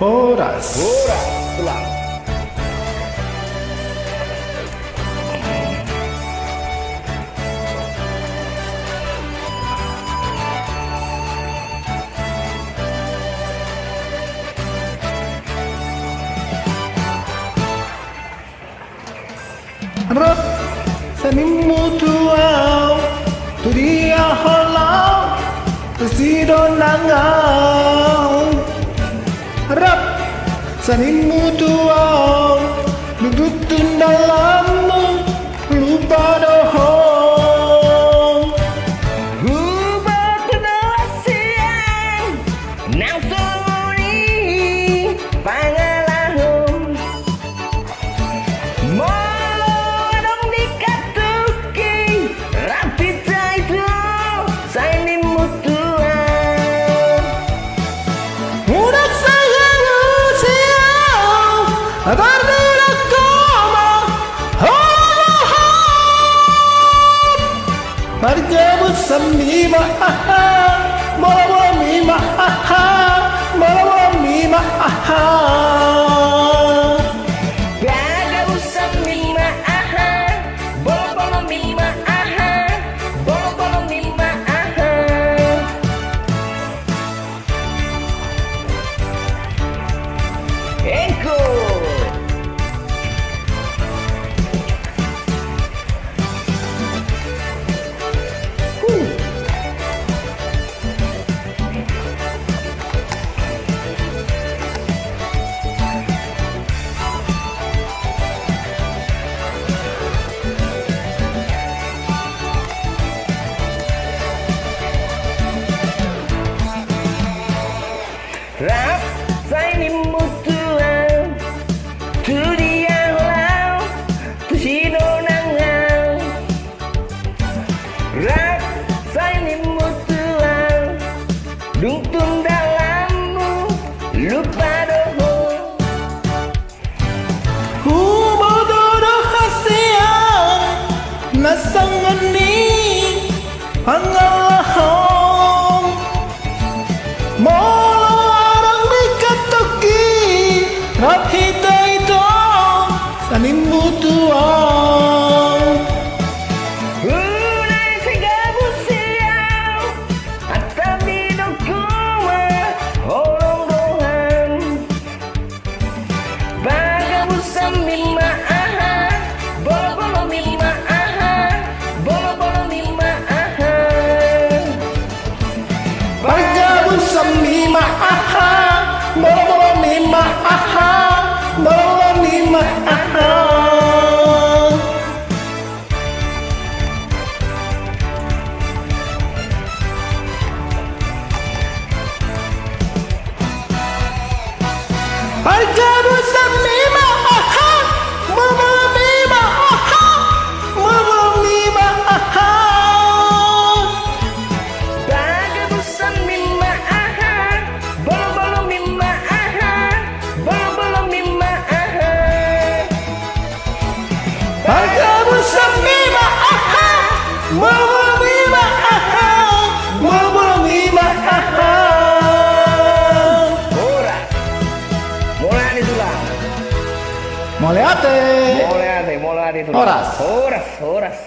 Horas. Horas, tulang. Rap sanimu tuau tu dia halau tersidonangau. Rap sanimu tuau dudutun dalammu lupa dohong. Hubah kedua siang nang suri pangalahum molodong dikatuki rapita itu saini mutuan Udah sayang usiau terdudak koma Marjabu samima Malawa mima Malawa mima Baga usap mima bolo-bolo mima bolo-bolo mima Eko Rap saini mutuan tu dia lau tu sidonangau Rap saini mutuan dungtun dalammu lupa doho Humododo hasiang nasangani pangalahong Molo arang dikatoki rapita itu sanimu tuang. Unai segabu siau atau bidokuma holong dohan Bagabu samima bolo-bolo mima bolo-bolo mima Pagabu samima Bolo mima Bolo mima Pagabu samima Bolo mima Bolo mima Bagabu samima bolo-bolo mima bolo-bolo mima Pagabu samima Bolo mima Bolo mima Ora mulai ditulang Moleate mulai tulang Horas. horas